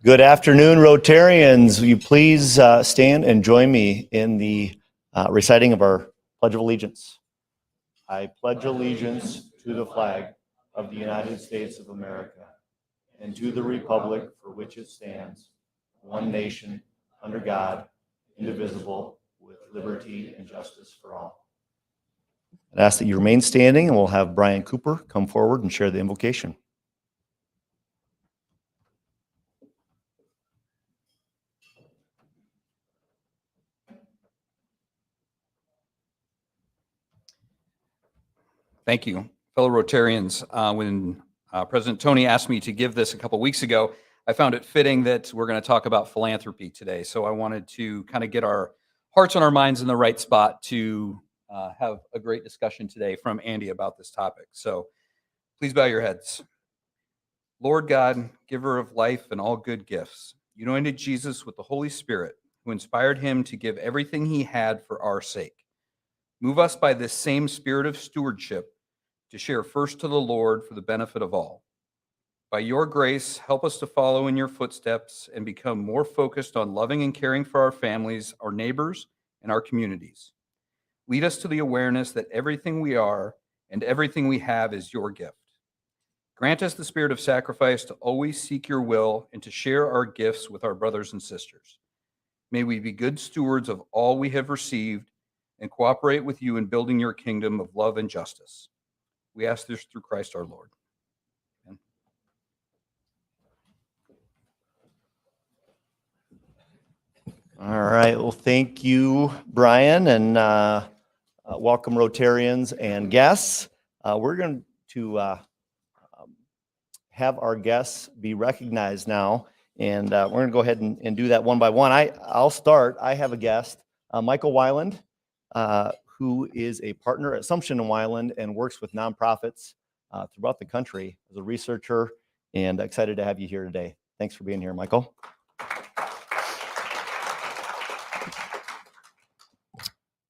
Good afternoon, Rotarians. Will you please stand and join me in the reciting of our Pledge of Allegiance? I pledge allegiance to the flag of the United States of America and to the republic for which it stands, one nation, under God, indivisible, with liberty and justice for all. I'd ask that you remain standing, and we'll have Brian Cooper come forward and share the invocation. Thank you. Fellow Rotarians, when President Tony asked me to give this a couple weeks ago, I found it fitting that we're going to talk about philanthropy today. So I wanted to kind of get our hearts and our minds in the right spot to have a great discussion today from Andy about this topic. So please bow your heads. Lord God, giver of life and all good gifts, you anointed Jesus with the Holy Spirit, who inspired him to give everything he had for our sake. Move us by this same spirit of stewardship to share first to the Lord for the benefit of all. By your grace, help us to follow in your footsteps and become more focused on loving and caring for our families, our neighbors, and our communities. Lead us to the awareness that everything we are and everything we have is your gift. Grant us the spirit of sacrifice to always seek your will and to share our gifts with our brothers and sisters. May we be good stewards of all we have received and cooperate with you in building your kingdom of love and justice. We ask this through Christ our Lord. Amen. All right. Well, thank you, Brian, and welcome Rotarians and guests. We're going to have our guests be recognized now, and we're going to go ahead and do that one by one. I'll start. I have a guest, Michael Weiland, who is a partner at Assumption in Weiland and works with nonprofits throughout the country as a researcher, and excited to have you here today. Thanks for being here, Michael.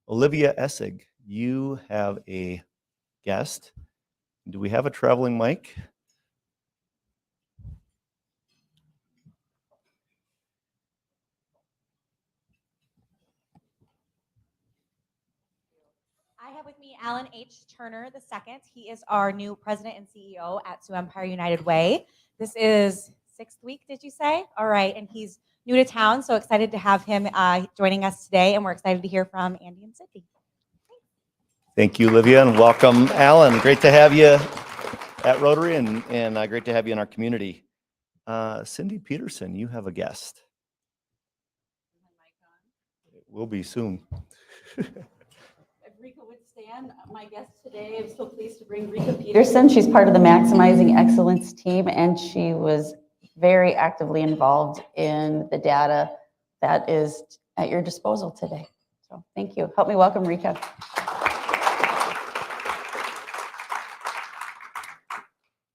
Olivia Essig, you have a guest. Do we have a traveling mic? I have with me Alan H. Turner II. He is our new president and CEO at Sioux Empire United Way. This is 6th week, did you say? All right, and he's new to town, so excited to have him joining us today, and we're excited to hear from Andy and Cindy. Thank you, Olivia, and welcome, Alan. Great to have you at Rotary, and great to have you in our community. Cindy Peterson, you have a guest. It will be soon. If Rika would stand, my guest today, I'm so pleased to bring Rika Peterson. She's part of the Maximizing Excellence team, and she was very actively involved in the data that is at your disposal today. So thank you. Help me welcome Rika.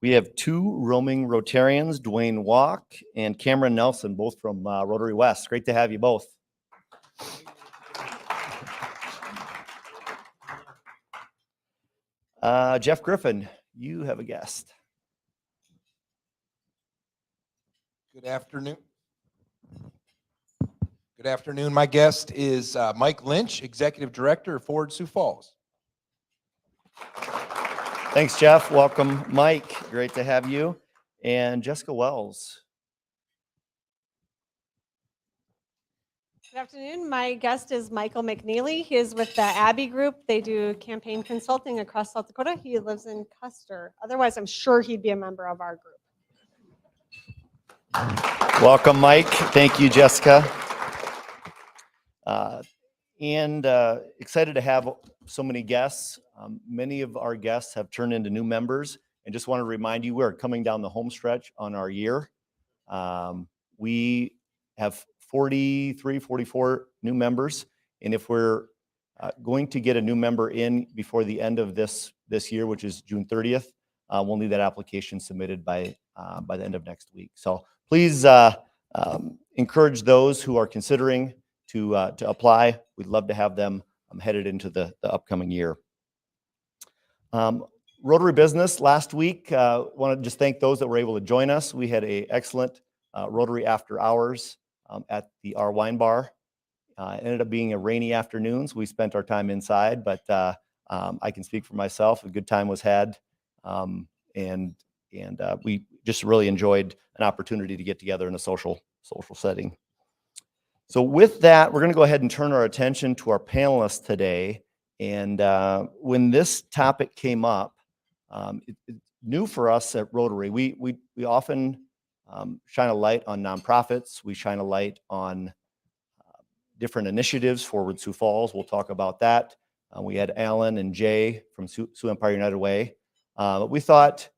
We have two roaming Rotarians, Dwayne Walk and Cameron Nelson, both from Rotary West. Great to have you both. Jeff Griffin, you have a guest. Good afternoon. Good afternoon. My guest is Mike Lynch, Executive Director of Ford Sioux Falls. Thanks, Jeff. Welcome, Mike. Great to have you. And Jessica Wells. Good afternoon. My guest is Michael McNeely. He is with the Abbey Group. They do campaign consulting across South Dakota. He lives in Custer. Otherwise, I'm sure he'd be a member of our group. Welcome, Mike. Thank you, Jessica. And excited to have so many guests. Many of our guests have turned into new members, and just want to remind you, we're coming down the home stretch on our year. We have 43, 44 new members, and if we're going to get a new member in before the end of this year, which is June 30th, we'll need that application submitted by the end of next week. So please encourage those who are considering to apply. We'd love to have them headed into the upcoming year. Rotary Business last week, want to just thank those that were able to join us. We had an excellent Rotary After Hours at the R Wine Bar. It ended up being a rainy afternoon, so we spent our time inside, but I can speak for myself. A good time was had, and we just really enjoyed an opportunity to get together in a social setting. So with that, we're going to go ahead and turn our attention to our panelists today. And when this topic came up, it's new for us at Rotary. We often shine a light on nonprofits. We shine a light on different initiatives, Forward Sioux Falls. We'll talk about that. We had Alan and Jay from Sioux Empire United Way. But we thought,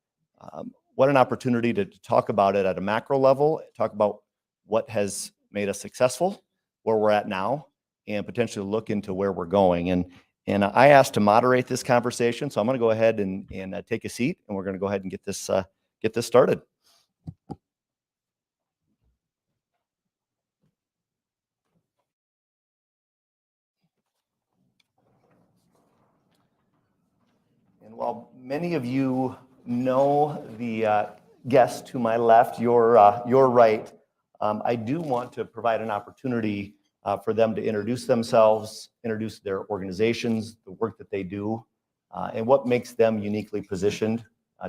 what an opportunity to talk about it at a macro level, talk about what has made us successful, where we're at now, and potentially look into where we're going. And I asked to moderate this conversation, so I'm going to go ahead and take a seat, and we're going to go ahead and get this started. And while many of you know the guest to my left, your right, I do want to provide an opportunity for them to introduce themselves, introduce their organizations, the work that they do, and what makes them uniquely positioned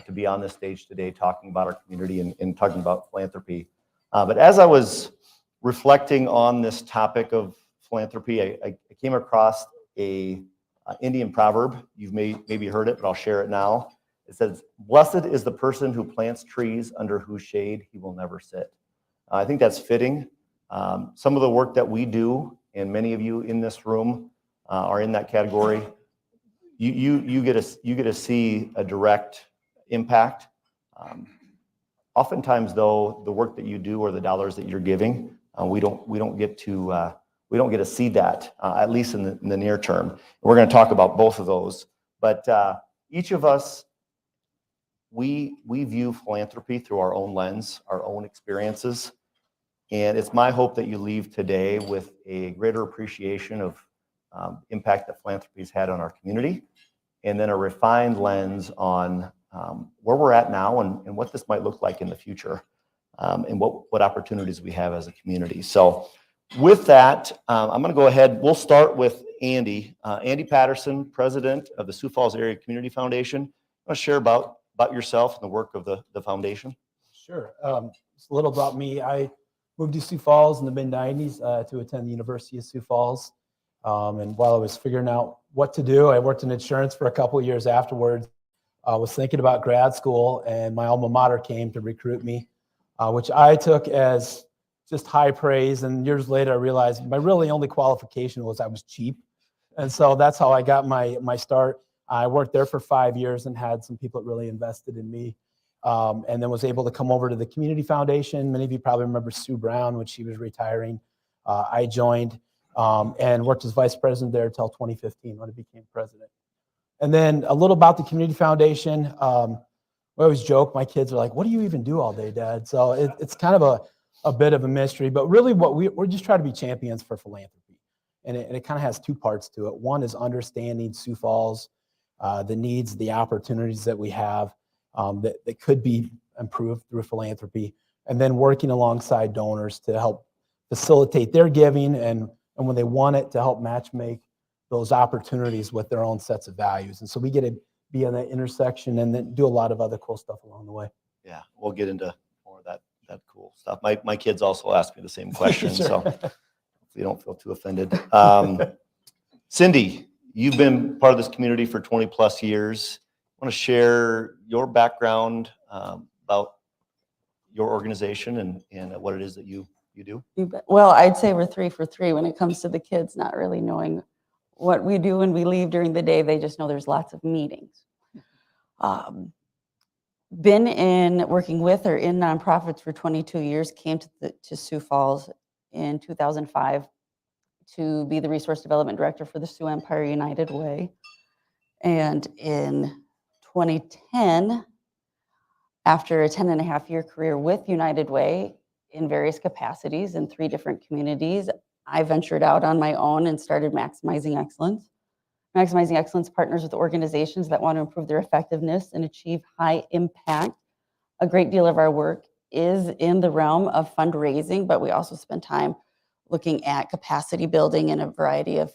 to be on this stage today talking about our community and talking about philanthropy. But as I was reflecting on this topic of philanthropy, I came across a Indian proverb. You've maybe heard it, but I'll share it now. It says, "Blessed is the person who plants trees under whose shade he will never sit." I think that's fitting. Some of the work that we do, and many of you in this room are in that category. You get to see a direct impact. Oftentimes, though, the work that you do or the dollars that you're giving, we don't get to see that, at least in the near term. We're going to talk about both of those, but each of us, we view philanthropy through our own lens, our own experiences, and it's my hope that you leave today with a greater appreciation of impact that philanthropy has had on our community, and then a refined lens on where we're at now and what this might look like in the future, and what opportunities we have as a community. So with that, I'm going to go ahead. We'll start with Andy. Andy Patterson, president of the Sioux Falls Area Community Foundation. Want to share about yourself and the work of the foundation? Sure. Just a little about me. I moved to Sioux Falls in the mid-90s to attend the University of Sioux Falls. And while I was figuring out what to do, I worked in insurance for a couple of years afterwards. I was thinking about grad school, and my alma mater came to recruit me, which I took as just high praise. And years later, I realized my really only qualification was I was cheap. And so that's how I got my start. I worked there for 5 years and had some people that really invested in me, and then was able to come over to the Community Foundation. Many of you probably remember Sue Brown when she was retiring. I joined and worked as vice president there until 2015 when I became president. And then a little about the Community Foundation. We always joke, my kids are like, "What do you even do all day, Dad?" So it's kind of a bit of a mystery, but really what we're just trying to be champions for philanthropy. And it kind of has two parts to it. One is understanding Sioux Falls, the needs, the opportunities that we have that could be improved through philanthropy, and then working alongside donors to help facilitate their giving and when they want it, to help match make those opportunities with their own sets of values. And so we get to be on that intersection and then do a lot of other cool stuff along the way. Yeah, we'll get into more of that cool stuff. My kids also ask me the same question, Sure. so hopefully you don't feel too offended. Cindy, you've been part of this community for 20 plus years. I want to share your background about your organization and what it is that you do. You bet. Well, I'd say we're 3 for 3 when it comes to the kids not really knowing what we do when we leave during the day. They just know there's lots of meetings. Been in working with or in nonprofits for 22 years, came to Sioux Falls in 2005 to be the resource development director for the Sioux Empire United Way. And in 2010, after a 10.5-year career with United Way in various capacities in 3 different communities, I ventured out on my own and started Maximizing Excellence. Maximizing Excellence partners with organizations that want to improve their effectiveness and achieve high impact. A great deal of our work is in the realm of fundraising, but we also spend time looking at capacity building in a variety of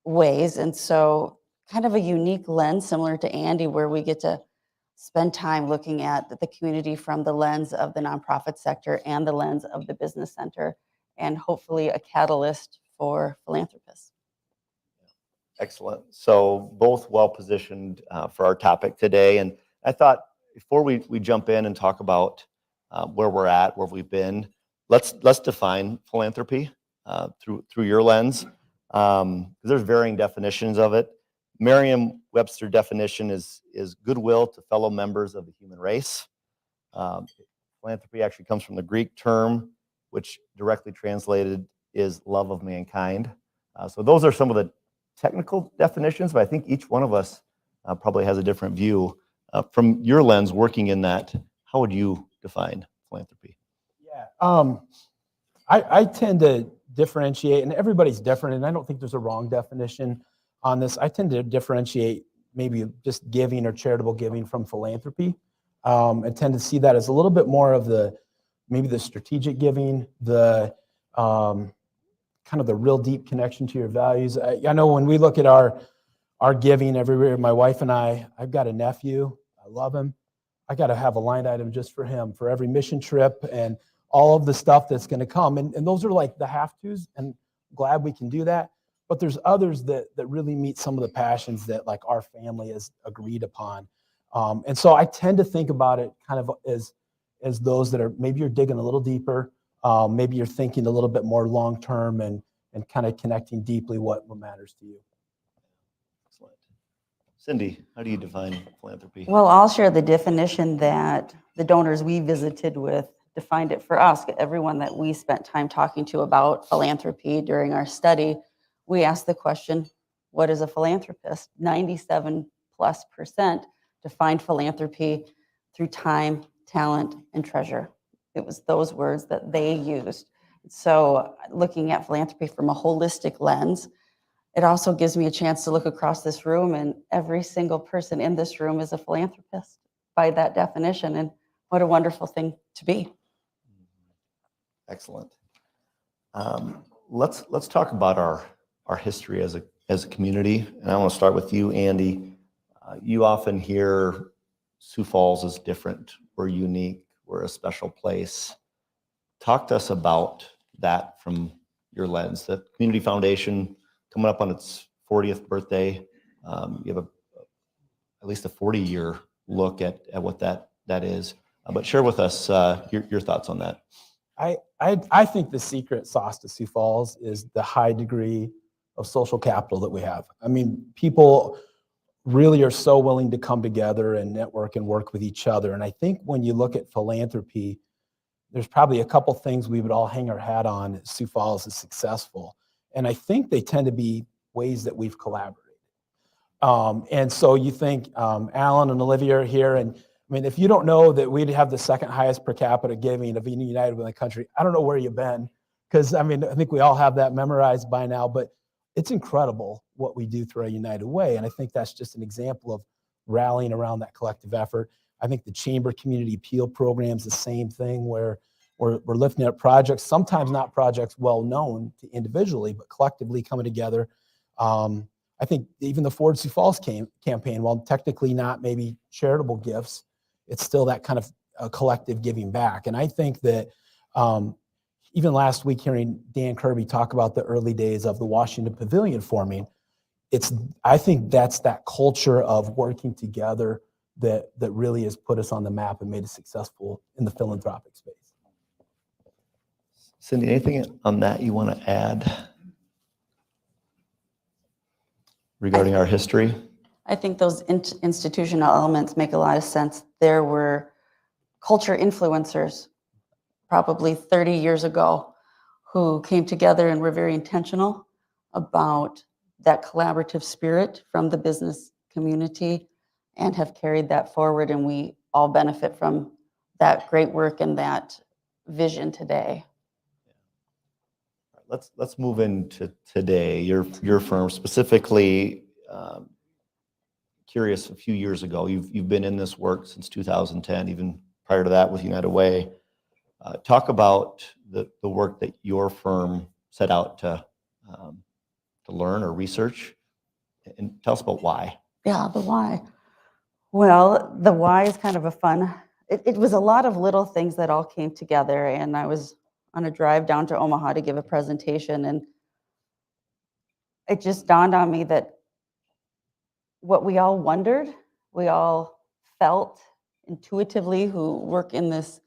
ways. And so kind of a unique lens similar to Andy, where we get to spend time looking at the community from the lens of the nonprofit sector and the lens of the business center, and hopefully a catalyst for philanthropists. Excellent. So both well-positioned for our topic today. And I thought before we jump in and talk about where we're at, where we've been, let's define philanthropy through your lens. There's varying definitions of it. Merriam-Webster definition is goodwill to fellow members of the human race. Philanthropy actually comes from the Greek term, which directly translated is love of mankind. So those are some of the technical definitions, but I think each one of us probably has a different view. From your lens, working in that, how would you define philanthropy? Yeah, I tend to differentiate, and everybody's different, and I don't think there's a wrong definition on this. I tend to differentiate maybe just giving or charitable giving from philanthropy. I tend to see that as a little bit more of maybe the strategic giving, the kind of the real deep connection to your values. I know when we look at our giving everywhere, my wife and I've got a nephew. I love him. I got to have a line item just for him for every mission trip and all of the stuff that's going to come. And those are like the have-tos, and glad we can do that. But there's others that really meet some of the passions that like our family has agreed upon. And so I tend to think about it kind of as those that are, maybe you're digging a little deeper. Maybe you're thinking a little bit more long-term and kind of connecting deeply what matters to you. Excellent. Cindy, how do you define philanthropy? Well, I'll share the definition that the donors we visited with defined it for us. Everyone that we spent time talking to about philanthropy during our study, we asked the question, what is a philanthropist? 97+% defined philanthropy through time, talent, and treasure. It was those words that they used. So looking at philanthropy from a holistic lens, it also gives me a chance to look across this room, and every single person in this room is a philanthropist by that definition. And what a wonderful thing to be. Excellent. Let's talk about our history as a community. And I want to start with you, Andy. You often hear Sioux Falls is different. We're unique. We're a special place. Talk to us about that from your lens. The Community Foundation coming up on its 40th birthday. You have at least a 40-year look at what that is. But share with us your thoughts on that. I think the secret sauce to Sioux Falls is the high degree of social capital that we have. I mean, people really are so willing to come together and network and work with each other. And I think when you look at philanthropy, there's probably a couple things we would all hang our hat on as Sioux Falls is successful. And I think they tend to be ways that we've collaborated. And so you think Alan and Olivia are here, and I mean, if you don't know that we'd have the second highest per capita giving of any United in the country, I don't know where you've been, because I mean, I think we all have that memorized by now, but it's incredible what we do through our United Way. And I think that's just an example of rallying around that collective effort. I think the Chamber Community Appeal Program is the same thing, where we're lifting up projects, sometimes not projects well known to individually, but collectively coming together. I think even the Forward Sioux Falls campaign, while technically not maybe charitable gifts, it's still that kind of collective giving back. And I think that even last week, hearing Dan Kirby talk about the early days of the Washington Pavilion forming, I think that's that culture of working together that really has put us on the map and made us successful in the philanthropic space. Cindy, anything on that you want to add regarding our history? I think those institutional elements make a lot of sense. There were culture influencers probably 30 years ago who came together and were very intentional about that collaborative spirit from the business community and have carried that forward. And we all benefit from that great work and that vision today. Let's move into today. Your firm specifically. Curious, a few years ago, you've been in this work since 2010, even prior to that with United Way. Talk about the work that your firm set out to learn or research, and tell us about why. Yeah, the why. Well, the why is kind of a fun, it was a lot of little things that all came together, and I was on a drive down to Omaha to give a presentation, and it just dawned on me that what we all wondered, we all felt intuitively who work in this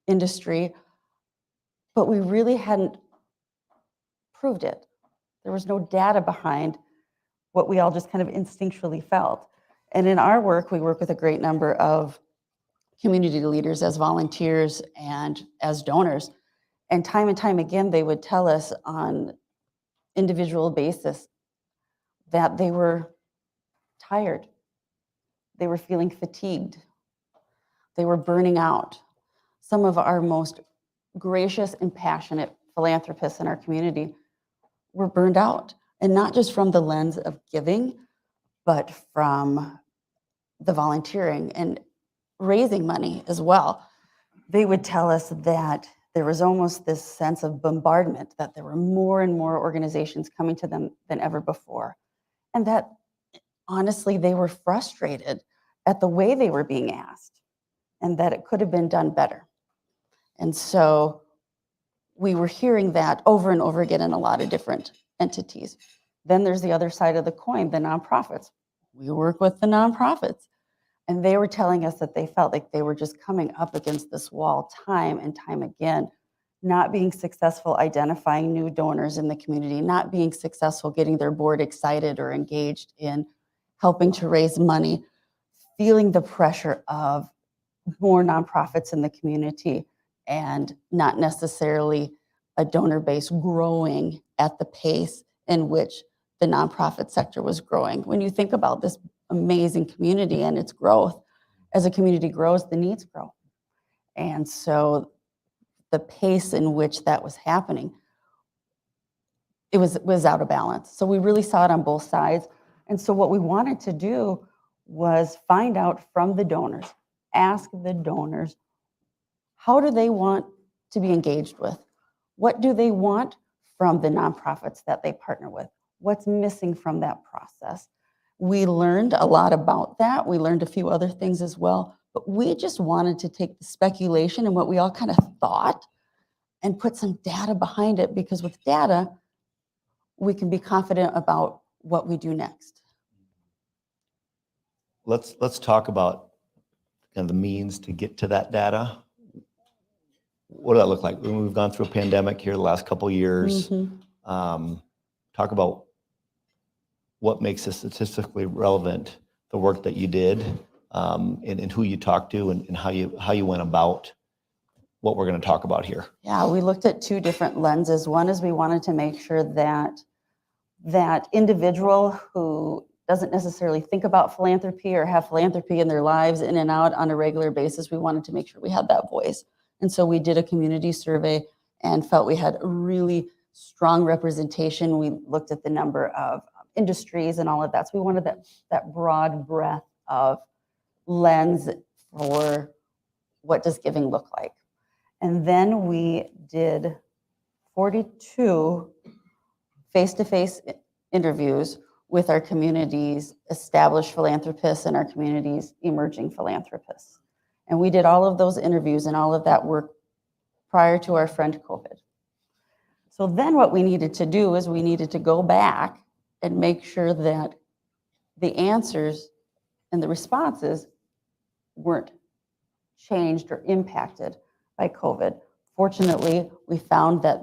industry, but we really hadn't proved it. There was no data behind what we all just kind of instinctually felt. And in our work, we work with a great number of community leaders as volunteers and as donors. And time again, they would tell us on individual basis that they were tired. They were feeling fatigued. They were burning out. Some of our most gracious and passionate philanthropists in our community were burned out. And not just from the lens of giving, but from the volunteering and raising money as well. They would tell us that there was almost this sense of bombardment, that there were more and more organizations coming to them than ever before. And that honestly, they were frustrated at the way they were being asked and that it could have been done better. And so we were hearing that over and over again in a lot of different entities. Then there's the other side of the coin, the nonprofits. We work with the nonprofits. And they were telling us that they felt like they were just coming up against this wall time and time again, not being successful identifying new donors in the community, not being successful getting their board excited or engaged in helping to raise money, feeling the pressure of more nonprofits in the community and not necessarily a donor base growing at the pace in which the nonprofit sector was growing. When you think about this amazing community and its growth, as a community grows, the needs grow. And so the pace in which that was happening, it was out of balance. So we really saw it on both sides. And so what we wanted to do was find out from the donors, ask the donors, how do they want to be engaged with? What do they want from the nonprofits that they partner with? What's missing from that process? We learned a lot about that. We learned a few other things as well, but we just wanted to take the speculation and what we all kind of thought and put some data behind it, because with data, we can be confident about what we do next. Let's talk about kind of the means to get to that data. What does that look like? We've gone through a pandemic here the last couple of years. Talk about what makes it statistically relevant, the work that you did, and who you talked to, and how you went about what we're going to talk about here. Yeah, we looked at two different lenses. One is we wanted to make sure that that individual who doesn't necessarily think about philanthropy or have philanthropy in their lives in and out on a regular basis, we wanted to make sure we had that voice. And so we did a community survey and felt we had a really strong representation. We looked at the number of industries and all of that. So we wanted that broad breadth of lens for what does giving look like. And then we did 42 face-to-face interviews with our community's established philanthropists and our community's emerging philanthropists. And we did all of those interviews and all of that work prior to our friend COVID. So then what we needed to do is we needed to go back and make sure that the answers and the responses weren't changed or impacted by COVID. Fortunately, we found that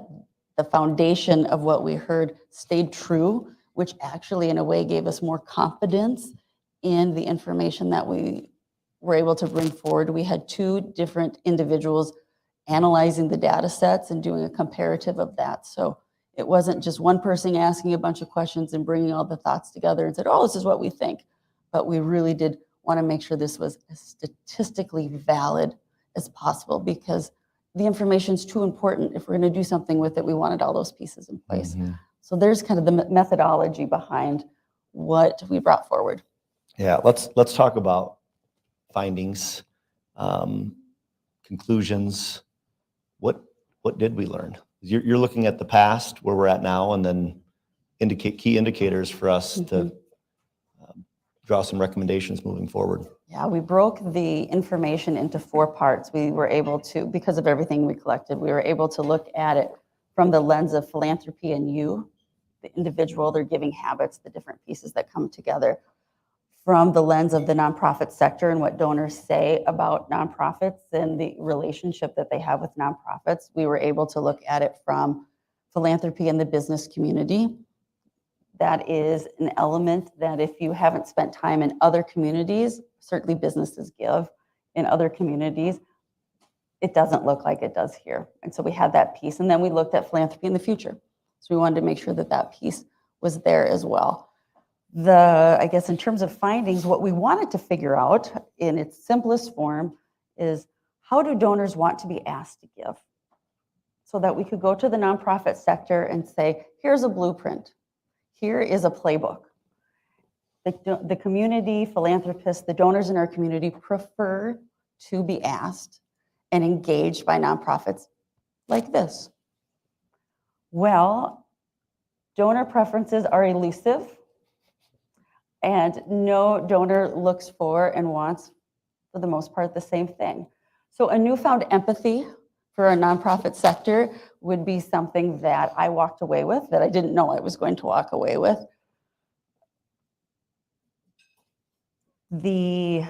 the foundation of what we heard stayed true, which actually in a way gave us more confidence in the information that we were able to bring forward. We had two different individuals analyzing the data sets and doing a comparative of that. So it wasn't just one person asking a bunch of questions and bringing all the thoughts together and said, oh, this is what we think. But we really did want to make sure this was as statistically valid as possible, because the information is too important. If we're going to do something with it, we wanted all those pieces in place. So there's kind of the methodology behind what we brought forward. Yeah, let's talk about findings, conclusions. What did we learn? You're looking at the past, where we're at now, and then key indicators for us to draw some recommendations moving forward. Yeah, we broke the information into 4 parts. We were able to, because of everything we collected, we were able to look at it from the lens of philanthropy and you, the individual, their giving habits, the different pieces that come together. From the lens of the nonprofit sector and what donors say about nonprofits and the relationship that they have with nonprofits, we were able to look at it from philanthropy and the business community. That is an element that if you haven't spent time in other communities, certainly businesses give in other communities, it doesn't look like it does here. And so we had that piece. And then we looked at philanthropy in the future. So we wanted to make sure that that piece was there as well. I guess in terms of findings, what we wanted to figure out in its simplest form is how do donors want to be asked to give? So that we could go to the nonprofit sector and say, here's a blueprint. Here is a playbook. The community philanthropists, the donors in our community prefer to be asked and engaged by nonprofits like this. Well, donor preferences are elusive, and no donor looks for and wants, for the most part, the same thing. So a newfound empathy for our nonprofit sector would be something that I walked away with, that I didn't know I was going to walk away with. The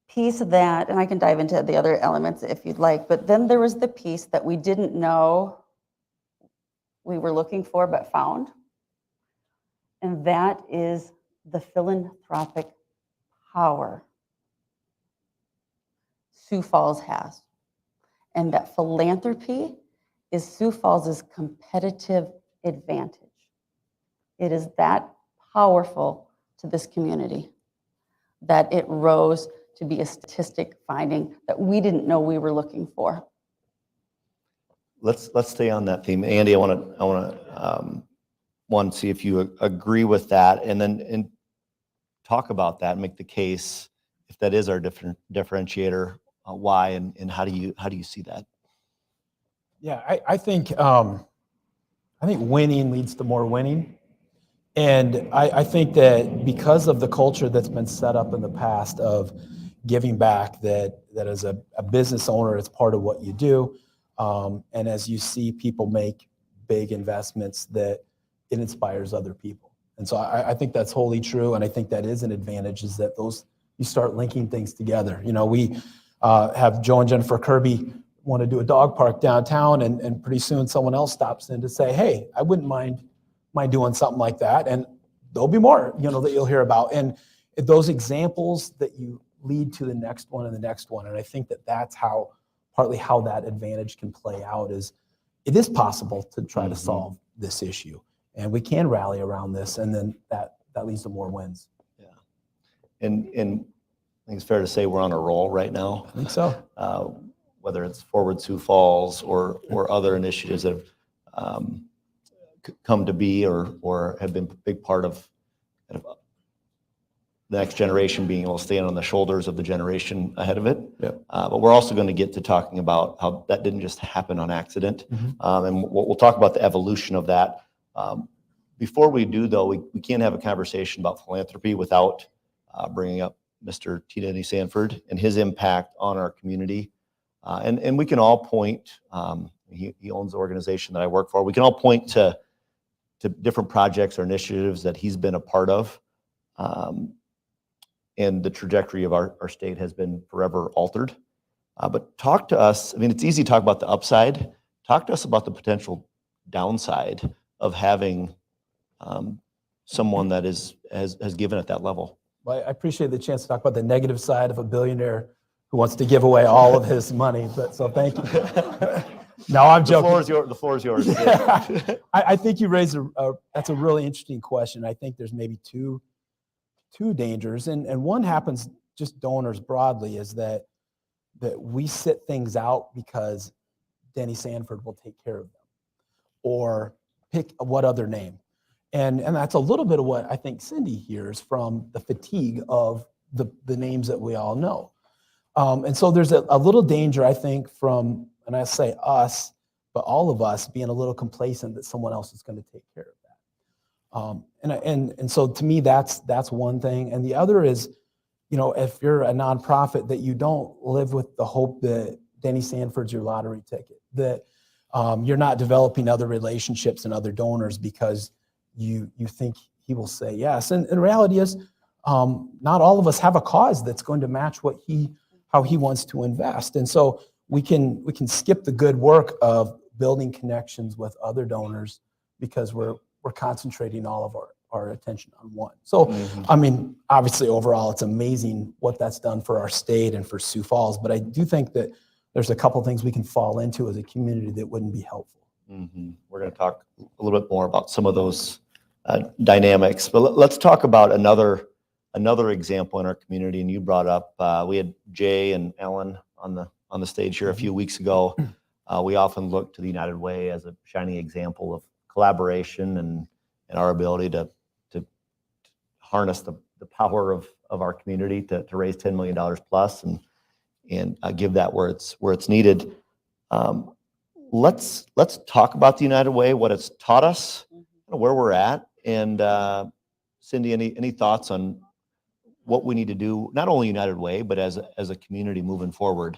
piece that, and I can dive into the other elements if you'd like, but then there was the piece that we didn't know we were looking for but found, and that is the philanthropic power Sioux Falls has. And that philanthropy is Sioux Falls' competitive advantage. It is that powerful to this community that it rose to be a statistic finding that we didn't know we were looking for. Let's stay on that theme. Andy, I want to see if you agree with that, and then talk about that, make the case if that is our differentiator, why, and how do you see that? Yeah, I think winning leads to more winning. And I think that because of the culture that's been set up in the past of giving back, that as a business owner, it's part of what you do. And as you see people make big investments, that it inspires other people. And so I think that's wholly true. And I think that is an advantage, is that you start linking things together. You know, we have Joe and Jennifer Kirby want to do a dog park downtown, and pretty soon someone else stops in to say, hey, I wouldn't mind doing something like that. And there'll be more, that you'll hear about. And those examples that you lead to the next one and the next one. And I think that that's partly how that advantage can play out, is it is possible to try to solve this issue. And we can rally around this, and then that leads to more wins. Yeah. And I think it's fair to say we're on a roll right now. I think so. Whether it's Forward Sioux Falls or other initiatives that have come to be or have been a big part of the next generation being able to stand on the shoulders of the generation ahead of it. Yep. But we're also going to get to talking about how that didn't just happen on accident. And we'll talk about the evolution of that. Before we do, though, we can't have a conversation about philanthropy without bringing up Mr. T. Denny Sanford and his impact on our community. And we can all point, he owns the organization that I work for. We can all point to different projects or initiatives that he's been a part of. And the trajectory of our state has been forever altered. But talk to us, it's easy to talk about the upside. Talk to us about the potential downside of having someone that has given at that level. Well, I appreciate the chance to talk about the negative side of a billionaire who wants to give away all of his money. So thank you. No, I'm joking. The floor is yours. Yeah. I think you raised that's a really interesting question. I think there's maybe two dangers, and one happens just donors broadly, is that we sit things out because Denny Sanford will take care of them, or pick what other name. And that's a little bit of what I think Cindy hears from the fatigue of the names that we all know. And so there's a little danger, I think, from, and I say us, but all of us being a little complacent that someone else is going to take care of And so to me, that's one thing. And the other is, if you're a nonprofit, that you don't live with the hope that Denny Sanford's your lottery ticket, that you're not developing other relationships and other donors because you think he will say yes. And the reality is, not all of us have a cause that's going to match how he wants to invest. And so we can skip the good work of building connections with other donors because we're concentrating all of our attention on one. So, I mean, obviously overall, it's amazing what that's done for our state and for Sioux Falls, but I do think that there's a couple things we can fall into as a community that wouldn't be helpful. We're going to talk a little bit more about some of those dynamics, but let's talk about another example in our community. And you brought up, we had Jay and Ellen on the stage here a few weeks ago. We often look to the United Way as a shining example of collaboration and our ability to harness the power of our community to raise $10 million plus and give that where it's needed. Let's talk about the United Way, what it's taught us, where we're at, and Cindy, any thoughts on what we need to do, not only United Way, but as a community moving forward?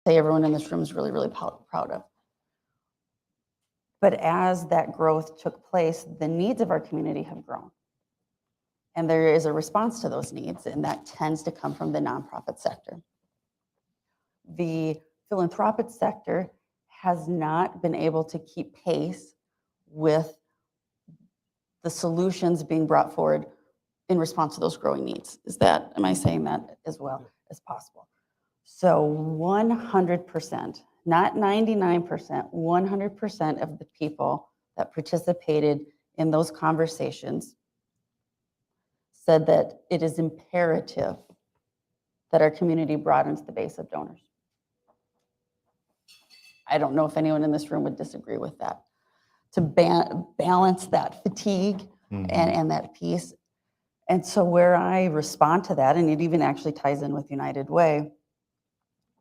say everyone in this room is really, really proud of. But as that growth took place, the needs of our community have grown. And there is a response to those needs, and that tends to come from the nonprofit sector. The philanthropic sector has not been able to keep pace with the solutions being brought forward in response to those growing needs. Am I saying that as well as possible? So 100%, not 99%, 100% of the people that participated in those conversations said that it is imperative that our community broadens the base of donors. I don't know if anyone in this room would disagree with that. To balance that fatigue and that piece. And so where I respond to that, and it even actually ties in with United Way,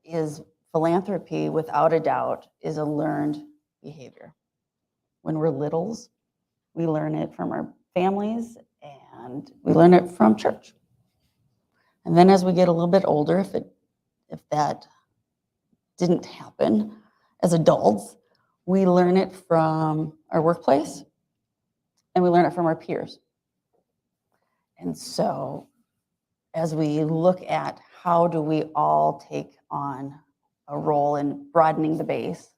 is philanthropy, without a doubt, is a learned behavior. When we're littles, we learn it from our families and we learn it from church. And then as we get a little bit older, if that didn't happen as adults, we learn it from our workplace and we learn it from our peers. And so as we look at how do we all take on a role in broadening the base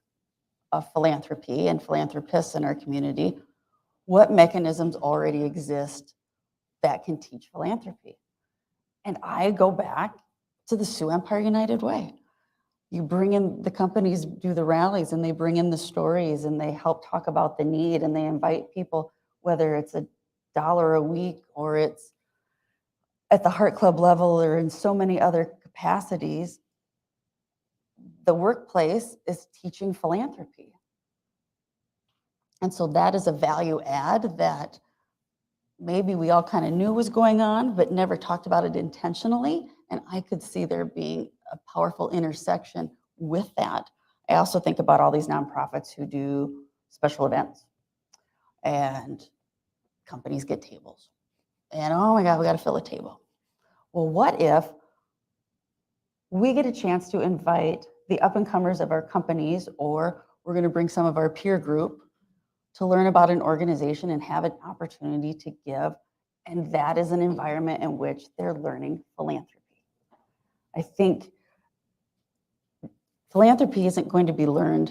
of philanthropy and philanthropists in our community, what mechanisms already exist that can teach philanthropy? And I go back to the Sioux Empire United Way. You bring in the companies, do the rallies, and they bring in the stories, and they help talk about the need, and they invite people, whether it's $1 a week or it's at the Heart Club level or in so many other capacities. The workplace is teaching philanthropy. And so that is a value add that maybe we all kind of knew was going on, but never talked about it intentionally. And I could see there being a powerful intersection with that. I also think about all these nonprofits who do special events and companies get tables. And oh my God, we got to fill a table. Well, what if we get a chance to invite the up and comers of our companies, or we're going to bring some of our peer group to learn about an organization and have an opportunity to give. And that is an environment in which they're learning philanthropy. I think philanthropy isn't going to be learned.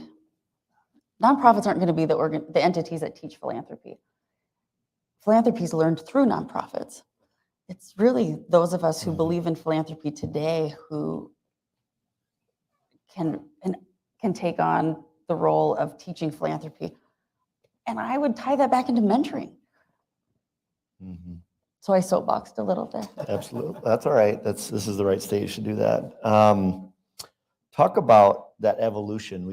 Nonprofits aren't going to be the entities that teach philanthropy. Philanthropy is learned through nonprofits. It's really those of us who believe in philanthropy today who can take on the role of teaching philanthropy. And I would tie that back into mentoring. So I soapboxed a little there. Absolutely. That's all right. This is the right stage to do that. Talk about that evolution.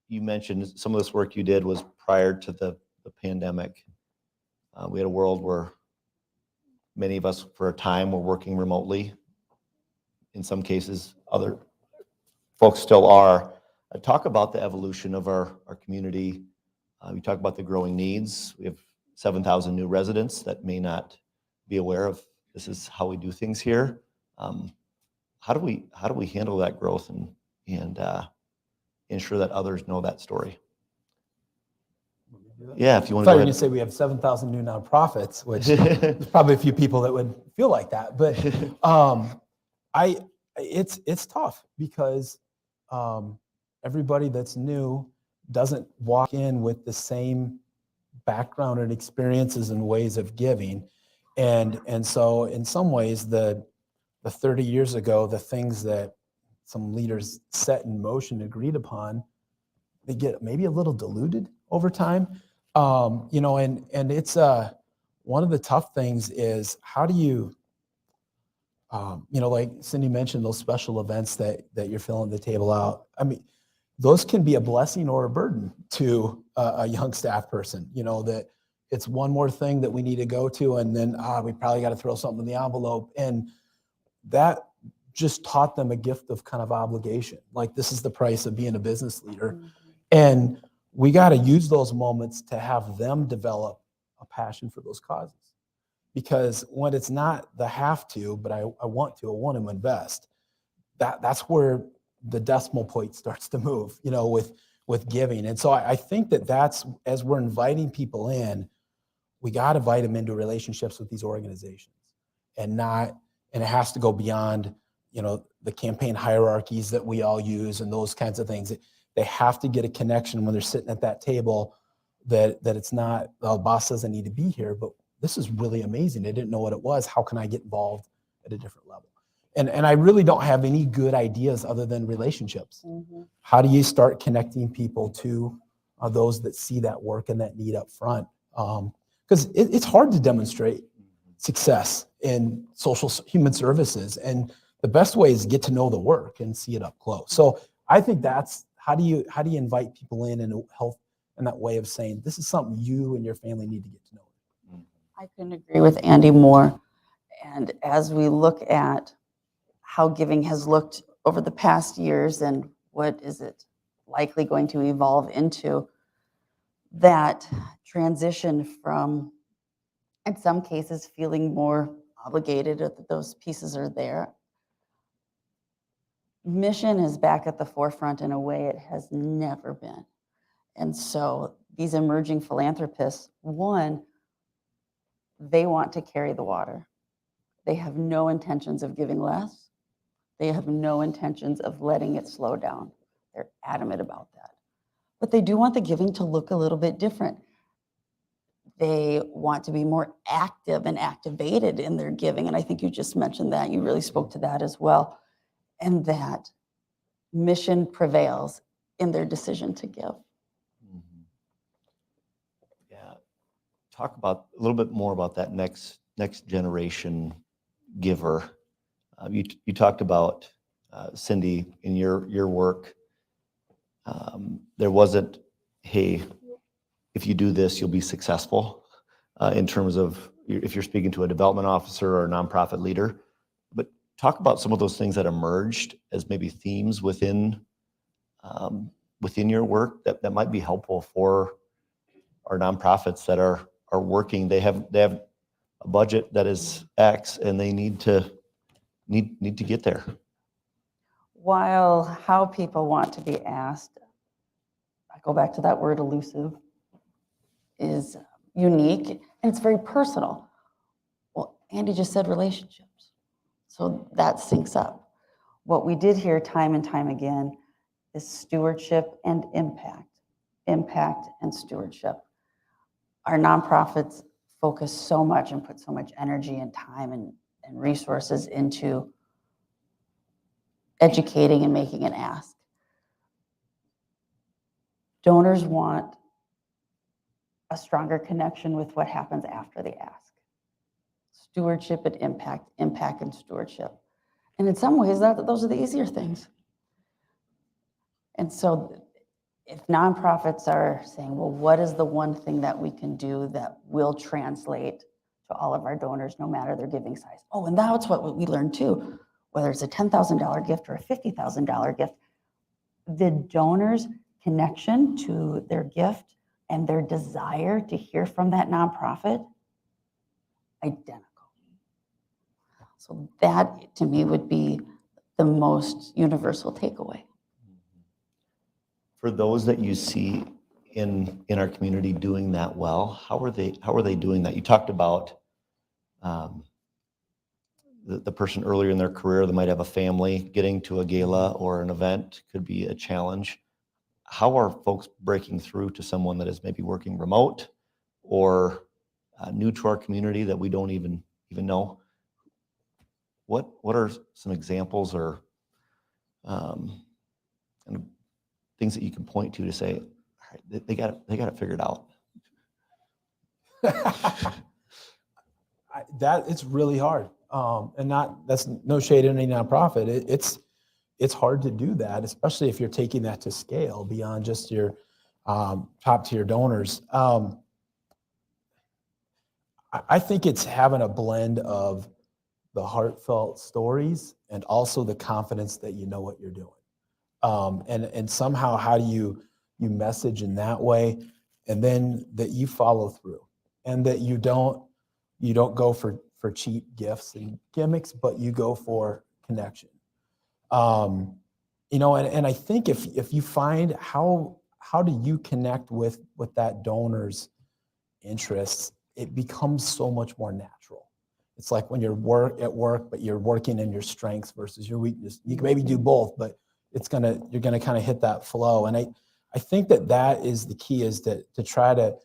You mentioned some of this work you did was prior to the pandemic. We had a world where many of us for a time were working remotely. In some cases, other folks still are. Talk about the evolution of our community. We talk about the growing needs. We have 7,000 new residents that may not be aware of this is how we do things here. How do we handle that growth and ensure that others know that story? Yeah, if you want I to thought go you were going ahead. to say we have 7,000 new nonprofits, which there's probably a few people that would feel like that. But it's tough because everybody that's new doesn't walk in with the same background and experiences and ways of giving. And so in some ways, the 30 years ago, the things that some leaders set in motion, agreed upon, they get maybe a little diluted over time. And it's one of the tough things is how do you, like Cindy mentioned, those special events that you're filling the table out. I mean, those can be a blessing or a burden to a young staff person, that it's one more thing that we need to go to, and then we probably got to throw something in the envelope. And that just taught them a gift of kind of obligation. Like, this is the price of being a business leader. And we got to use those moments to have them develop a passion for those causes. Because when it's not the have to, but I want to invest, that's where the decimal point starts to move, with giving. And so I think that's, as we're inviting people in, we got to invite them into relationships with these organizations, and it has to go beyond, the campaign hierarchies that we all use and those kinds of things. They have to get a connection when they're sitting at that table, that it's not, the boss doesn't need to be here, but this is really amazing. I didn't know what it was. How can I get involved at a different level? And I really don't have any good ideas other than relationships. How do you start connecting people to those that see that work and that need up front? Because it's hard to demonstrate success in human services. And the best way is to get to know the work and see it up close. So I think that's, how do you invite people in and help in that way of saying, this is something you and your family need to get to know? I couldn't agree with Andy more. And as we look at how giving has looked over the past years and what is it likely going to evolve into, that transition from, in some cases, feeling more obligated that those pieces are there. Mission is back at the forefront in a way it has never been. And so these emerging philanthropists, one, they want to carry the water. They have no intentions of giving less. They have no intentions of letting it slow down. They're adamant about that. But they do want the giving to look a little bit different. They want to be more active and activated in their giving. And I think you just mentioned that. You really spoke to that as well. And that mission prevails in their decision to give. Yeah. Talk about a little bit more about that next generation giver. You talked about Cindy in your work. There wasn't, hey, if you do this, you'll be successful in terms of if you're speaking to a development officer or a nonprofit leader. But talk about some of those things that emerged as maybe themes within your work that might be helpful for our nonprofits that are working. They have a budget that is X, and they need to get there. While how people want to be asked, I go back to that word elusive, is unique, and it's very personal. Well, Andy just said relationships, so that syncs up. What we did here time and time again is stewardship and impact and stewardship. Our nonprofits focus so much and put so much energy and time and resources into educating and making an ask. Donors want a stronger connection with what happens after the ask. Stewardship and impact and stewardship. And in some ways, those are the easier things. And so if nonprofits are saying, well, what is the one thing that we can do that will translate to all of our donors, no matter their giving size? Oh, and that's what we learned too. Whether it's a $10,000 gift or a $50,000 gift, the donor's connection to their gift and their desire to hear from that nonprofit, identical. So that, to me, would be the most universal takeaway. For those that you see in our community doing that well, how are they doing that? You talked about the person earlier in their career that might have a family. Getting to a gala or an event could be a challenge. How are folks breaking through to someone that is maybe working remote or new to our community that we don't even know? What are some examples or things that you can point to say, all right, they got it figured out? That it's really hard, and that's no shade in any nonprofit. It's hard to do that, especially if you're taking that to scale beyond just your top tier donors. I think it's having a blend of the heartfelt stories and also the confidence that you know what you're doing. And somehow, how do you message in that way, and then that you follow through, and that you don't go for cheap gifts and gimmicks, but you go for connection. and I think if you find how do you connect with that donor's interests, it becomes so much more natural. It's like when you're at work, but you're working in your strengths versus your weakness. You can maybe do both, but you're gonna kind of hit that flow. And I think that is the key, is to try to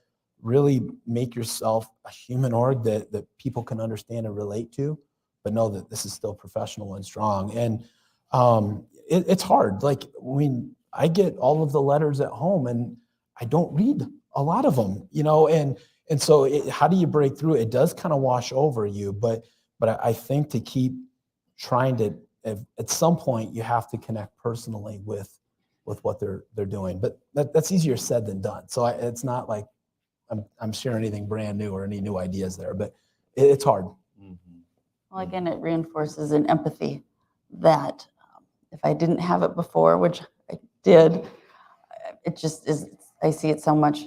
really make yourself a human org that people can understand and relate to, but know that this is still professional and strong. And it's hard. Like, when I get all of the letters at home and I don't read a lot of them, and so how do you break through it? It does kind of wash over you, but I think to keep trying to, at some point, you have to connect personally with what they're doing. But that's easier said than done. So it's not like I'm sharing anything brand new or any new ideas there, but it's hard. Well, again, it reinforces an empathy that if I didn't have it before, which I did, it just is, I see it so much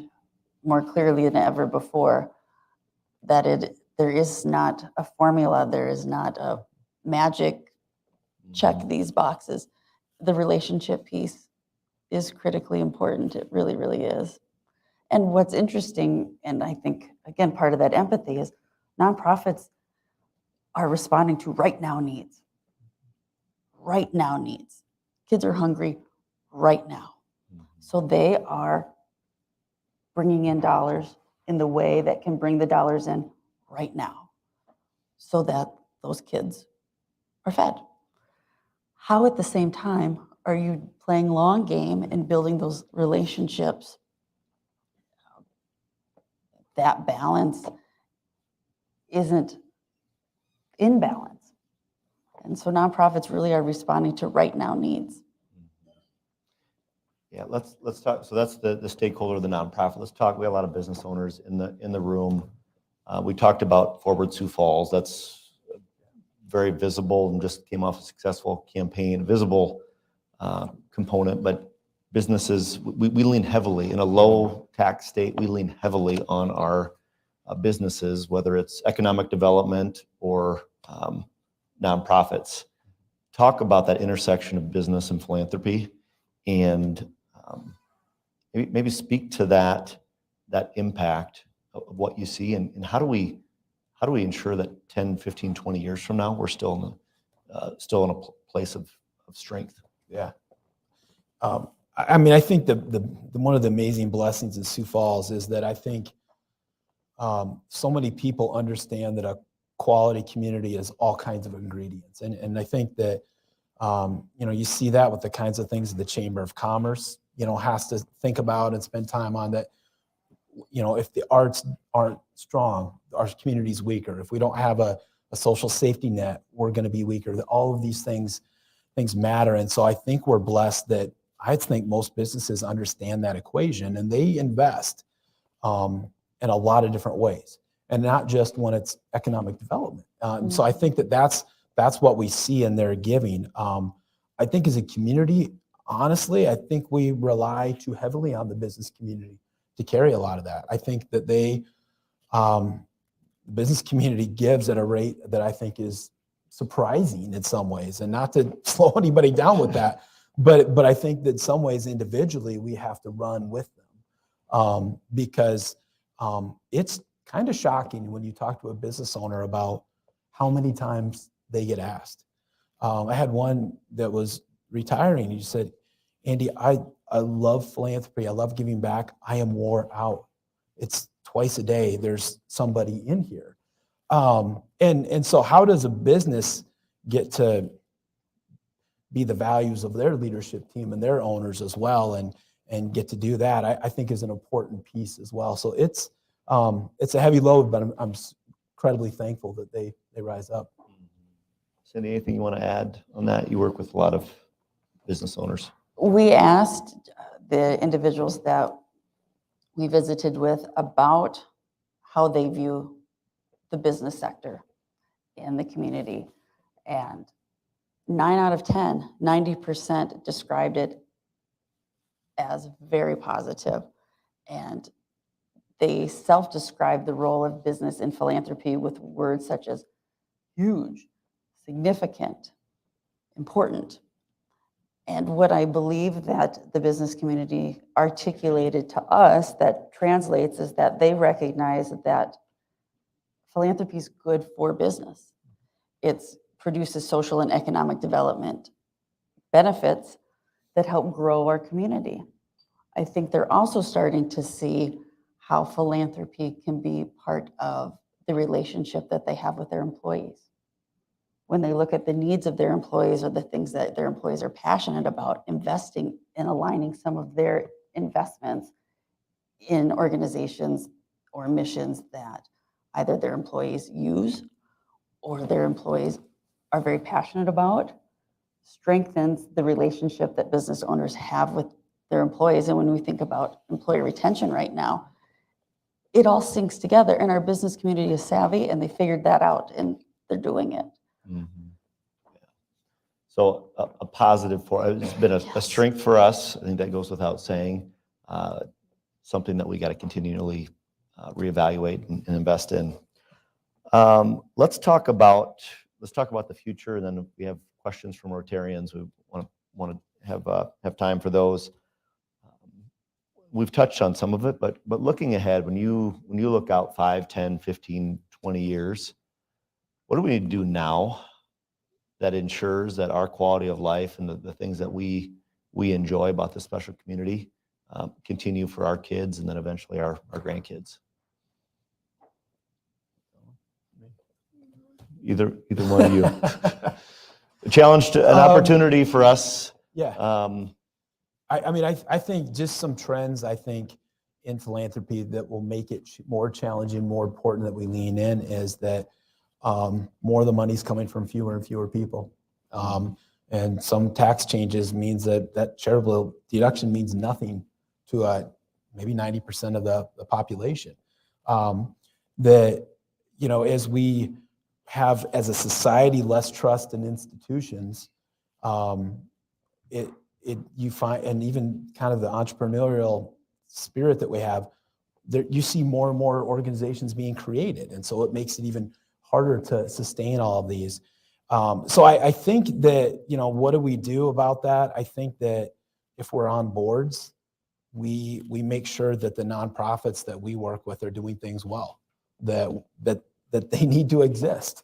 more clearly than ever before, that there is not a formula, there is not a magic check these boxes. The relationship piece is critically important. It really, really is. And what's interesting, and I think, again, part of that empathy is nonprofits are responding to right now needs. Right now needs. Kids are hungry right now. So they are bringing in dollars in the way that can bring the dollars in right now, so that those kids are fed. How at the same time are you playing long game and building those relationships? That balance isn't in balance. And so nonprofits really are responding to right now needs. Yeah, let's talk. So that's the stakeholder of the nonprofit. Let's talk. We have a lot of business owners in the room. We talked about Forward Sioux Falls. That's very visible and just came off a successful campaign, visible component. But businesses, we lean heavily in a low tax state. We lean heavily on our businesses, whether it's economic development or nonprofits. Talk about that intersection of business and philanthropy, and maybe speak to that impact of what you see, and how do we ensure that 10, 15, 20 years from now, we're still in a place of strength. Yeah. I mean, I think the one of the amazing blessings in Sioux Falls is that I think so many people understand that a quality community is all kinds of ingredients. And I think that, you see that with the kinds of things that the Chamber of Commerce, has to think about and spend time on. That, if the arts aren't strong, our community's weaker. If we don't have a social safety net, we're going to be weaker. All of these things matter. And so I think we're blessed that I think most businesses understand that equation, and they invest in a lot of different ways, and not just when it's economic development. So I think that's what we see in their giving. I think as a community, honestly, I think we rely too heavily on the business community to carry a lot of that. I think that the business community gives at a rate that I think is surprising in some ways, and not to slow anybody down with that, but I think that in some ways individually we have to run with them, because it's kind of shocking when you talk to a business owner about how many times they get asked. I had one that was retiring. He said, "Andy, I love philanthropy. I love giving back. I am wore out. It's twice a day. There's somebody in here." And so how does a business get to be the values of their leadership team and their owners as well, and get to do that, I think is an important piece as well. So it's a heavy load, but I'm incredibly thankful that they rise up. Cindy, anything you want to add on that? You work with a lot of business owners. We asked the individuals that we visited with about how they view the business sector in the community. And 9 out of 10, 90% described it as very positive. And they self-described the role of business in philanthropy with words such as huge, significant, important. And what I believe that the business community articulated to us that translates is that they recognize that philanthropy is good for business. It produces social and economic development benefits that help grow our community. I think they're also starting to see how philanthropy can be part of the relationship that they have with their employees. When they look at the needs of their employees or the things that their employees are passionate about, investing and aligning some of their investments in organizations or missions that either their employees use or their employees are very passionate about, strengthens the relationship that business owners have with their employees. And when we think about employee retention right now, it all syncs together, and our business community is savvy and they figured that out and they're doing it. Mhm. Yeah. So a positive for, it's been a Yes. strength for us. I think that goes without saying. Something that we got to continually reevaluate and invest in. Let's talk about the future, and then if we have questions from Rotarians, we want to have time for those. We've touched on some of it, but looking ahead, when you look out 5, 10, 15, 20 years, what do we need to do now that ensures that our quality of life and the things that we enjoy about this special community continue for our kids and then eventually our grandkids? Either one of you. A challenge, an opportunity for us. Yeah. I think just some trends, I think, in philanthropy that will make it more challenging, more important that we lean in is that more of the money's coming from fewer and fewer people. And some tax changes means that charitable deduction means nothing to maybe 90% of the population. As we have, as a society, less trust in institutions, you find, and even kind of the entrepreneurial spirit that we have, there, you see more and more organizations being created. And so it makes it even harder to sustain all of these. So I think that, what do we do about that? I think that if we're on boards, we make sure that the nonprofits that we work with are doing things well, that they need to exist,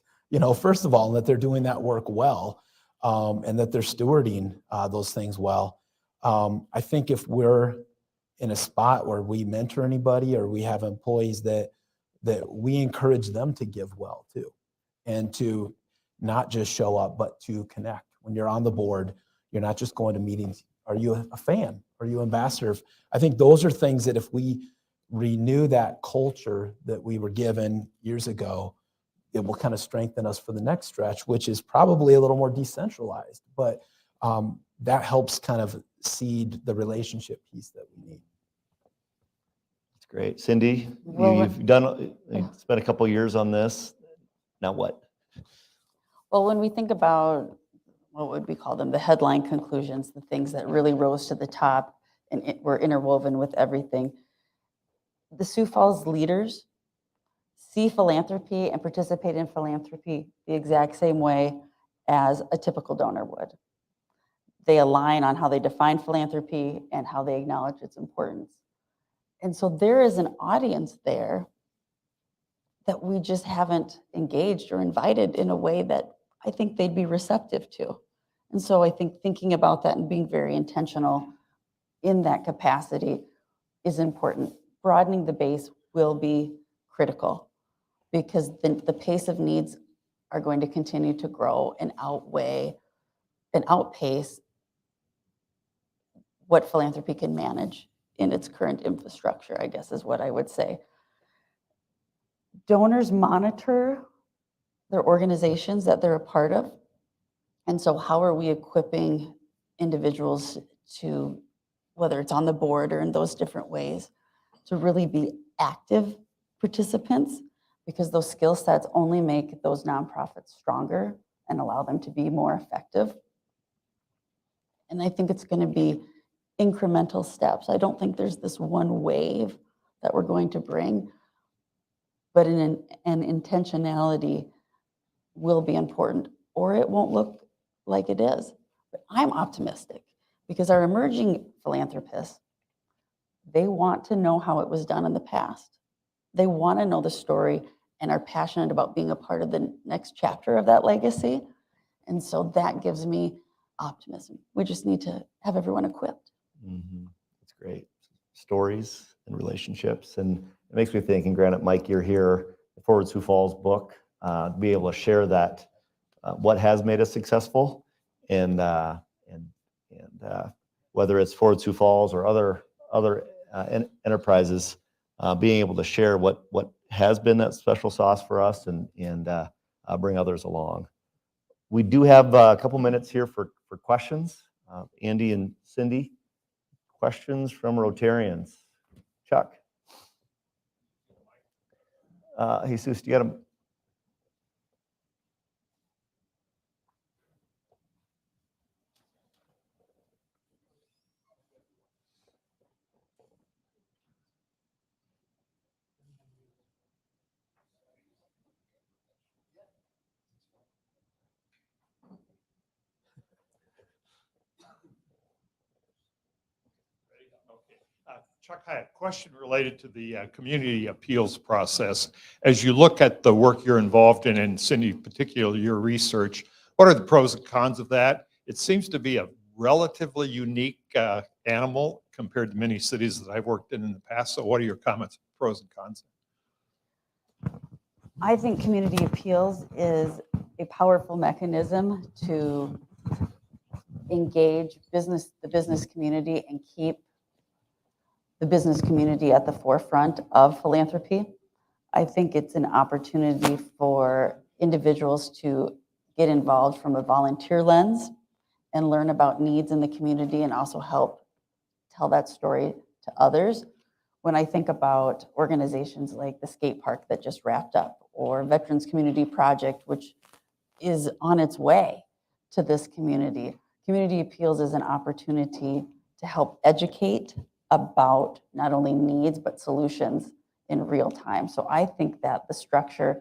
first of all, and that they're doing that work well. And that they're stewarding those things well. I think if we're in a spot where we mentor anybody or we have employees that we encourage them to give well too, and to not just show up, but to connect. When you're on the board, you're not just going to meetings. Are you a fan? Are you an ambassador? I think those are things that if we renew that culture that we were given years ago, it will kind of strengthen us for the next stretch, which is probably a little more decentralized, but that helps kind of seed the relationship piece that we need. That's great. Cindy, Well, you've spent a couple of years on this. Now what? Well, when we think about, what would we call them, the headline conclusions, the things that really rose to the top and were interwoven with everything, the Sioux Falls leaders see philanthropy and participate in philanthropy the exact same way as a typical donor would. They align on how they define philanthropy and how they acknowledge its importance. And so there is an audience there that we just haven't engaged or invited in a way that I think they'd be receptive to. And so I think thinking about that and being very intentional in that capacity is important. Broadening the base will be critical, because the pace of needs are going to continue to grow and outweigh and outpace what philanthropy can manage in its current infrastructure, I guess is what I would say. Donors monitor their organizations that they're a part of. And so how are we equipping individuals to, whether it's on the board or in those different ways, to really be active participants? Because those skill sets only make those nonprofits stronger and allow them to be more effective. And I think it's going to be incremental steps. I don't think there's this one wave that we're going to bring, but an intentionality will be important, or it won't look like it is. But I'm optimistic. because our emerging philanthropists, they want to know how it was done in the past. They want to know the story and are passionate about being a part of the next chapter of that legacy. And so that gives me optimism. We just need to have everyone equipped. That's great. Stories and relationships. And it makes me think, and granted, Mike, you're here, the Forward Sioux Falls book, to be able to share that, what has made us successful, and whether it's Forward Sioux Falls or other enterprises, being able to share what has been that special sauce for us, and bring others along. We do have a couple minutes here for questions. Andy and Cindy, questions from Rotarians. Chuck. Jesus, do you got them? Chuck, I had a question related to the community appeals process. As you look at the work you're involved in, and Cindy, particularly your research, what are the pros and cons of that? It seems to be a relatively unique animal compared to many cities that I've worked in the past. So what are your comments, pros and cons? I think community appeals is a powerful mechanism to engage the business community and keep the business community at the forefront of philanthropy. I think it's an opportunity for individuals to get involved from a volunteer lens and learn about needs in the community, and also help tell that story to others. When I think about organizations like the skate park that just wrapped up, or Veterans Community Project, which is on its way to this community, community appeals is an opportunity to help educate about not only needs, but solutions in real time. So I think that the structure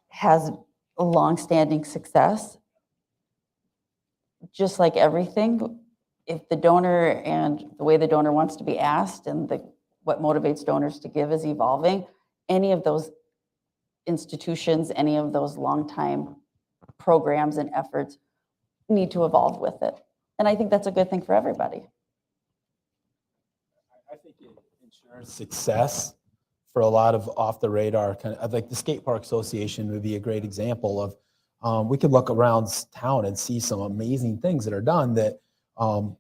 has a long-standing success. Just like everything, if the donor and the way the donor wants to be asked and what motivates donors to give is evolving, any of those institutions, any of those long-time programs and efforts need to evolve with it. And I think that's a good thing for everybody. I think it ensures success for a lot of off the radar kind of, like the skate park association would be a great example of, we could look around town and see some amazing things that are done that,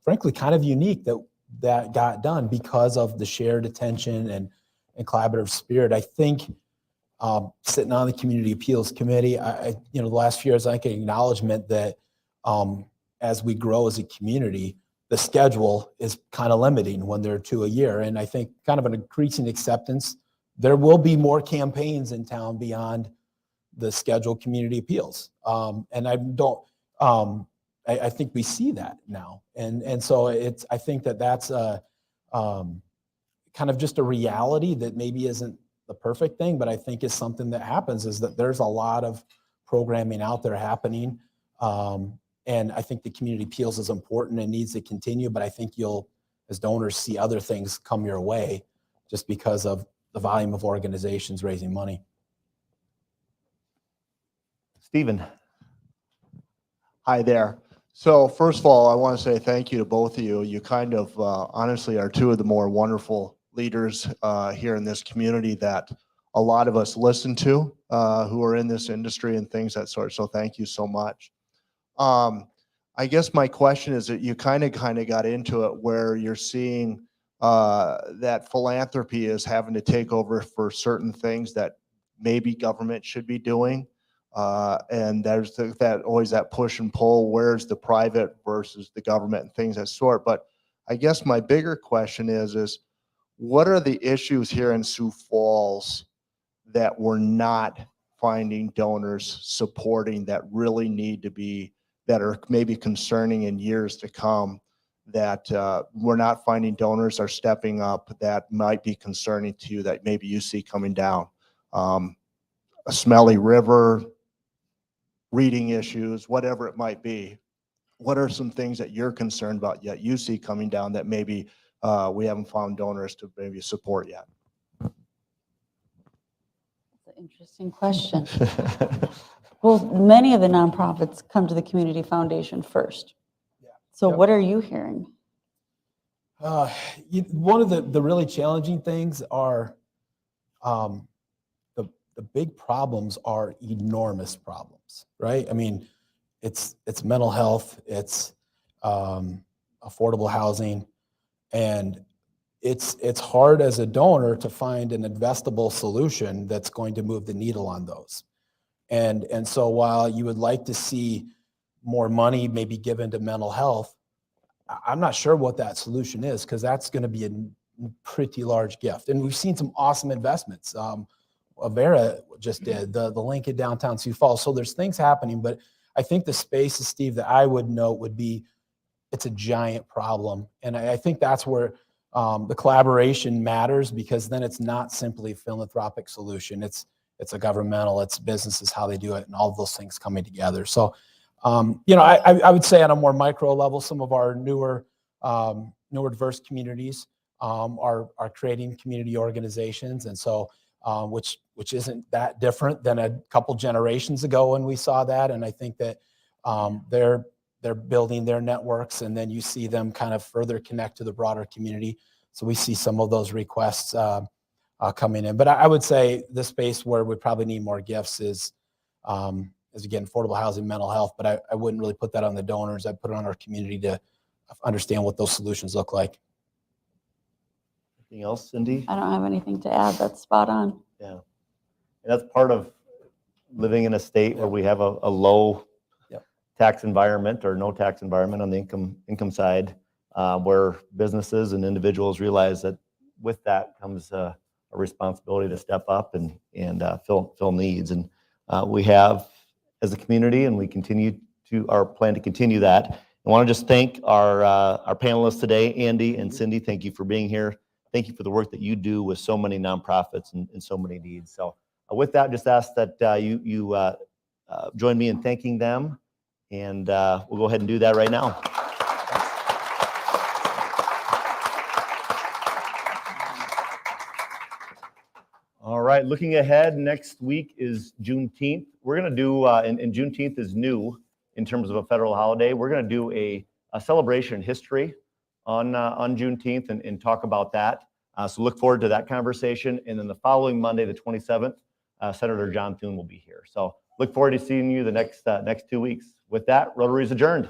frankly, kind of unique that got done because of the shared attention and collaborative spirit. I think sitting on the community appeals committee, the last few years, I think an acknowledgement that as we grow as a community, the schedule is kind of limiting when there are 2 a year. And I think kind of an increasing acceptance, there will be more campaigns in town beyond the scheduled community appeals. And I think we see that now. And so I think that's kind of just a reality that maybe isn't the perfect thing, but I think is something that happens, is that there's a lot of programming out there happening. And I think the community appeals is important and needs to continue, but I think you'll, as donors, see other things come your way just because of the volume of organizations raising money. Stephen. Hi there. So first of all, I want to say thank you to both of you. You kind of honestly are two of the more wonderful leaders here in this community that a lot of us listen to who are in this industry and things that sort. So thank you so much. I guess my question is that you kind of got into it where you're seeing that philanthropy is having to take over for certain things that maybe government should be doing. And there's always that push and pull, where's the private versus the government and things of that sort. But I guess my bigger question is what are the issues here in Sioux Falls that we're not finding donors supporting that really need to be, that are maybe concerning in years to come, that we're not finding donors are stepping up that might be concerning to you, that maybe you see coming down? A smelly river, reading issues, whatever it might be. what are some things that you're concerned about yet you see coming down that maybe we haven't found donors to maybe support yet? That's an interesting question. Well, many of the nonprofits come to the community foundation first. Yeah. So Yep. what are you hearing? One of the really challenging things are the big problems are enormous problems, right? I mean, it's mental health, it's affordable housing, and it's hard as a donor to find an investable solution that's going to move the needle on those. And so while you would like to see more money maybe given to mental health, I'm not sure what that solution is, because that's going to be a pretty large gift. And we've seen some awesome investments. Avera just did the link in downtown Sioux Falls. So there's things happening, but I think the spaces, Steve, that I would note would be, it's a giant problem. And I think that's where the collaboration matters, because then it's not simply a philanthropic solution. It's a governmental, it's businesses, how they do it, and all of those things coming together. So, I would say on a more micro level, some of our newer diverse communities are creating community organizations. And so, which isn't that different than a couple generations ago when we saw that. And I think that they're building their networks, and then you see them kind of further connect to the broader community. So we see some of those requests coming in. But I would say the space where we probably need more gifts is again, affordable housing, mental health, but I wouldn't really put that on the donors. I'd put it on our community to understand what those solutions look like. Anything else, Cindy? I don't have anything to add. That's spot on. Yeah. And that's part of living in a state where we have a low tax environment or no tax environment on the income side, where businesses and individuals realize that with that comes a responsibility to step up and fill needs. And we have as a community, and we plan to continue that. I want to just thank our panelists today, Andy and Cindy. Thank you for being here. Thank you for the work that you do with so many nonprofits and so many needs. So with that, just ask that you join me in thanking them, and we'll go ahead and do that right now. All right, looking ahead, next week is Juneteenth. We're going to do, and Juneteenth is new in terms of a federal holiday. We're going to do a celebration history on Juneteenth and talk about that. So look forward to that conversation. And then the following Monday, the 27th, Senator John Thune will be here. So look forward to seeing you the next 2 weeks. With that, Rotary is adjourned.